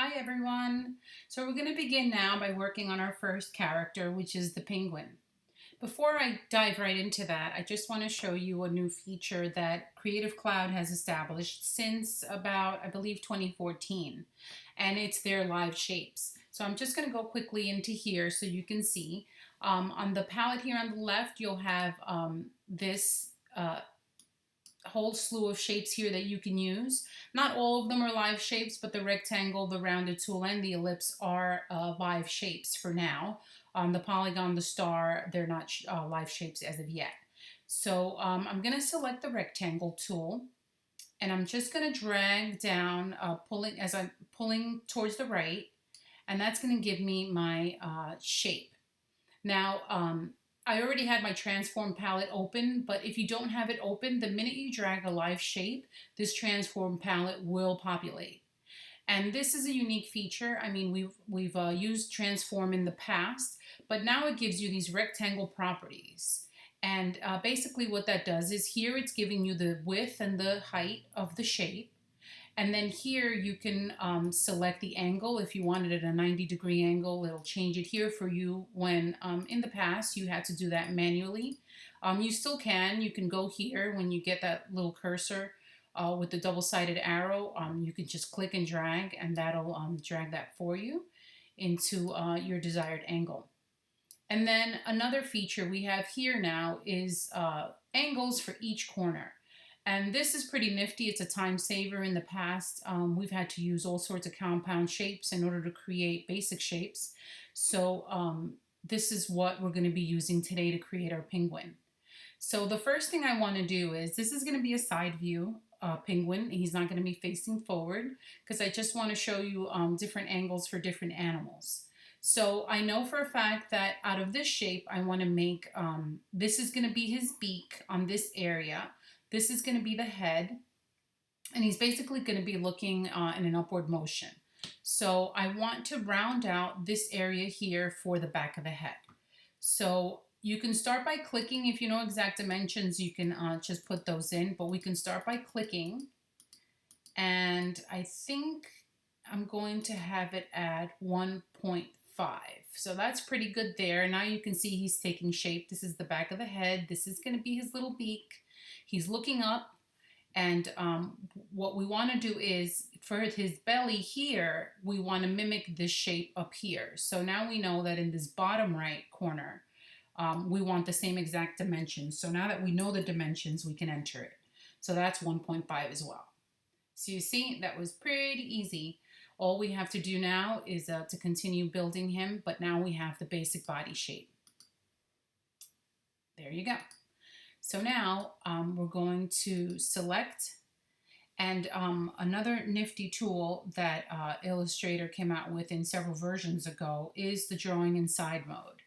Hi everyone! So we're going to begin now by working on our first character, which is the penguin. Before I dive right into that, I just want to show you a new feature that Creative Cloud has established since about, I believe, 2014, and it's their live shapes. So I'm just going to go quickly into here so you can see. On the palette here on the left, you'll have this whole slew of shapes here that you can use. Not all of them are live shapes, but the rectangle, the rounded tool, and the ellipse are live shapes for now. The polygon, the star, they're not live shapes as of yet. So I'm going to select the rectangle tool, and I'm just going to drag down, as I'm pulling towards the right, and that's going to give me my shape. Now, I already had my transform palette open, but if you don't have it open, the minute you drag a live shape, this transform palette will populate. And this is a unique feature. I mean, we've used transform in the past, but now it gives you these rectangle properties. And basically what that does is here it's giving you the width and the height of the shape. And then here you can select the angle. If you wanted it at a 90-degree angle, it'll change it here for you when in the past you had to do that manually. You still can. You can go here when you get that little cursor with the double-sided arrow. You can just click and drag, and that'll drag that for you into your desired angle. And then another feature we have here now is angles for each corner. And this is pretty nifty. It's a time saver. In the past, we've had to use all sorts of compound shapes in order to create basic shapes. So this is what we're going to be using today to create our penguin. So the first thing I want to do is, this is going to be a side view penguin. He's not going to be facing forward because I just want to show you different angles for different animals. So I know for a fact that out of this shape, I want to make, this is going to be his beak on this area. This is going to be the head, and he's basically going to be looking in an upward motion. So I want to round out this area here for the back of the head. So you can start by clicking. If you know exact dimensions, you can just put those in, but we can start by clicking. And I think I'm going to have it at 1.5. So that's pretty good there. Now you can see he's taking shape. This is the back of the head. This is going to be his little beak. He's looking up, and what we want to do is, for his belly here, we want to mimic this shape up here. So now we know that in this bottom right corner, we want the same exact dimensions. So now that we know the dimensions, we can enter it. So that's 1.5 as well. So you see, that was pretty easy. All we have to do now is to continue building him, but now we have the basic body shape. There you go. So now we're going to select, and another nifty tool that Illustrator came out with in several versions ago is the drawing inside mode.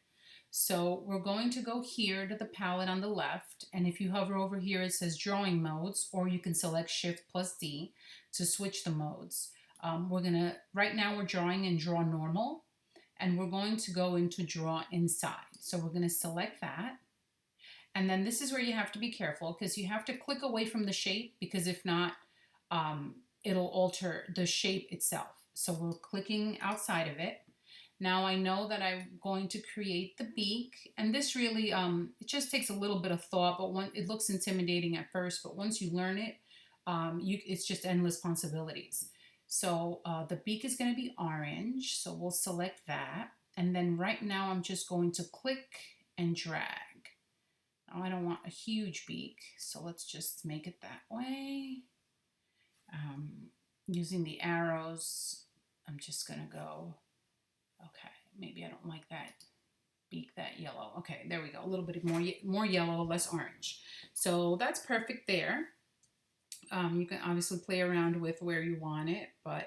So we're going to go here to the palette on the left, and if you hover over here it says drawing modes, or you can select Shift+D to switch the modes. Right now we're drawing in draw normal, and we're going to go into draw inside. So we're going to select that. And then this is where you have to be careful, because you have to click away from the shape, because if not, it'll alter the shape itself. So we're clicking outside of it. Now I know that I'm going to create the beak, and this really, it just takes a little bit of thought, but it looks intimidating at first, but once you learn it, it's just endless possibilities. So the beak is going to be orange, so we'll select that. And then right now I'm just going to click and drag. Now, I don't want a huge beak, so let's just make it that way. Using the arrows, I'm just going to go, okay, maybe I don't like that beak that yellow. Okay, there we go. A little bit more yellow, less orange. So that's perfect there. You can obviously play around with where you want it, but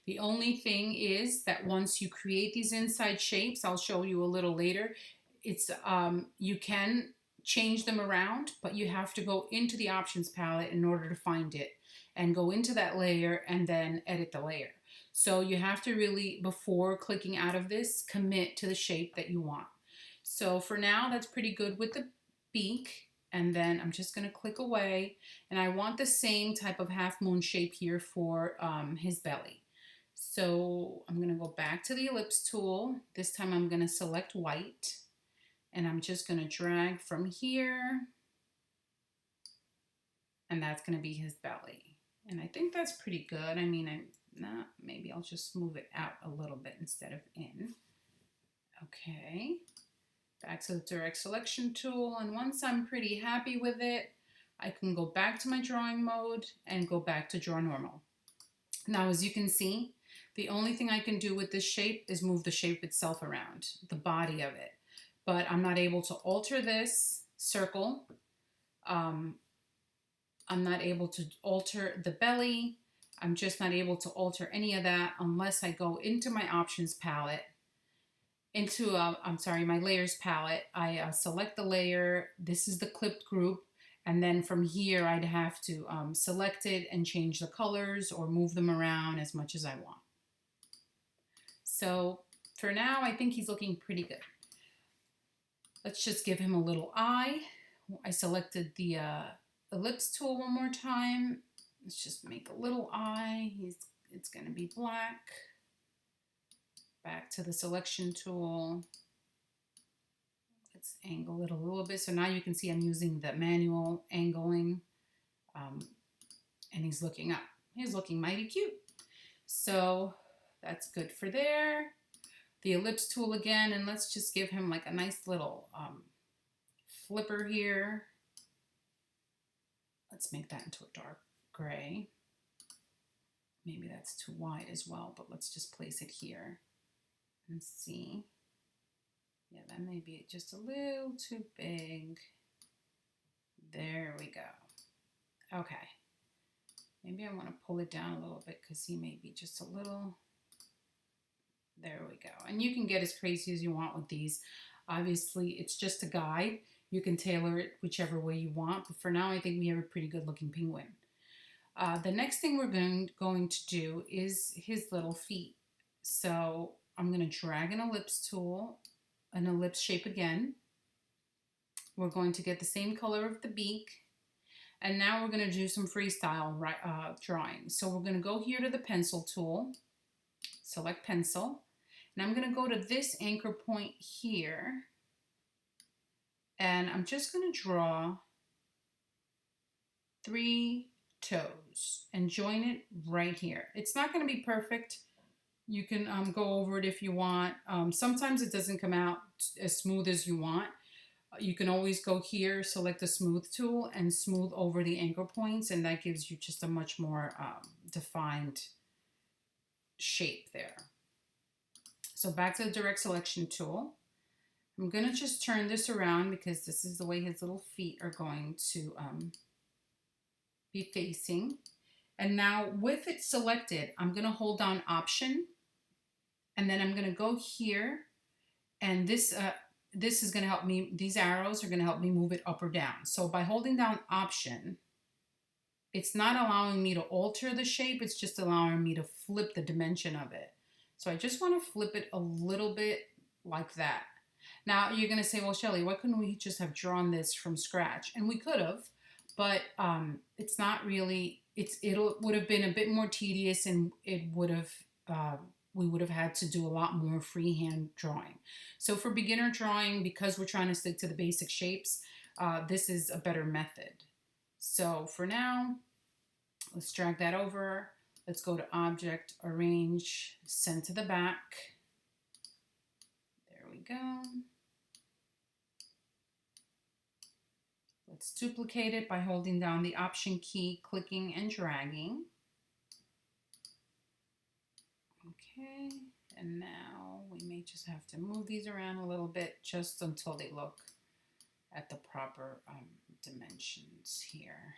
the only thing is that once you create these inside shapes, I'll show you a little later, it's you can change them around, but you have to go into the options palette in order to find it, and go into that layer and then edit the layer. So you have to really, before clicking out of this, commit to the shape that you want. So for now, that's pretty good with the beak. And then I'm just going to click away, and I want the same type of half moon shape here for his belly. So I'm going to go back to the ellipse tool. This time I'm going to select white, and I'm just going to drag from here, and that's going to be his belly. And I think that's pretty good. I mean, maybe I'll just move it out a little bit instead of in. Okay, back to the direct selection tool, and once I'm pretty happy with it, I can go back to my drawing mode and go back to draw normal. Now, as you can see, the only thing I can do with this shape is move the shape itself around, the body of it. But I'm not able to alter this circle. I'm not able to alter the belly. I'm just not able to alter any of that unless I go into my options palette, into, my layers palette. I select the layer. This is the clipped group. And then from here, I'd have to select it and change the colors or move them around as much as I want. So for now, I think he's looking pretty good. Let's just give him a little eye. I selected the ellipse tool one more time. Let's just make a little eye. It's going to be black. Back to the selection tool. Let's angle it a little bit. So now you can see I'm using the manual angling, and he's looking up. He's looking mighty cute. So that's good for there. The ellipse tool again, and let's just give him like a nice little flipper here. Let's make that into a dark gray. Maybe that's too wide as well, but let's just place it here and see. Yeah, that may be just a little too big. There we go. Okay. Maybe I want to pull it down a little bit because he may be just a little. There we go. And you can get as crazy as you want with these. Obviously, it's just a guide. You can tailor it whichever way you want. But for now, I think we have a pretty good looking penguin. The next thing we're going to do is his little feet. So I'm going to drag an ellipse tool, an ellipse shape again. We're going to get the same color of the beak. And now we're going to do some freestyle drawing. So we're going to go here to the pencil tool, select pencil. And I'm going to go to this anchor point here. And I'm just going to draw 3 toes and join it right here. It's not going to be perfect. You can go over it if you want. Sometimes it doesn't come out as smooth as you want. You can always go here, select the smooth tool and smooth over the anchor points, and that gives you just a much more defined shape there. So back to the direct selection tool. I'm going to just turn this around because this is the way his little feet are going to be facing. And now with it selected, I'm going to hold down Option, and then I'm going to go here, and this is going to help me, these arrows are going to help me move it up or down. So by holding down Option, it's not allowing me to alter the shape, it's just allowing me to flip the dimension of it. So I just want to flip it a little bit like that. Now you're going to say, well, Shelly, why couldn't we just have drawn this from scratch? And we could have, but it's not really, it would have been a bit more tedious, and it would have, we would have had to do a lot more freehand drawing. So for beginner drawing, because we're trying to stick to the basic shapes, this is a better method. So for now, let's drag that over. Let's go to Object, Arrange, Send to the back. There we go. Let's duplicate it by holding down the Option key, clicking and dragging. Okay, and now we may just have to move these around a little bit just until they look at the proper dimensions here.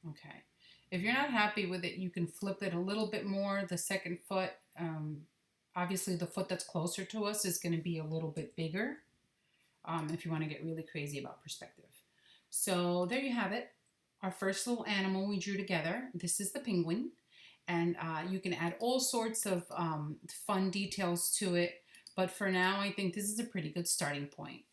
Okay, if you're not happy with it, you can flip it a little bit more. The second foot, obviously the foot that's closer to us is going to be a little bit bigger if you want to get really crazy about perspective. So there you have it. Our first little animal we drew together. This is the penguin, and you can add all sorts of fun details to it. But for now, I think this is a pretty good starting point.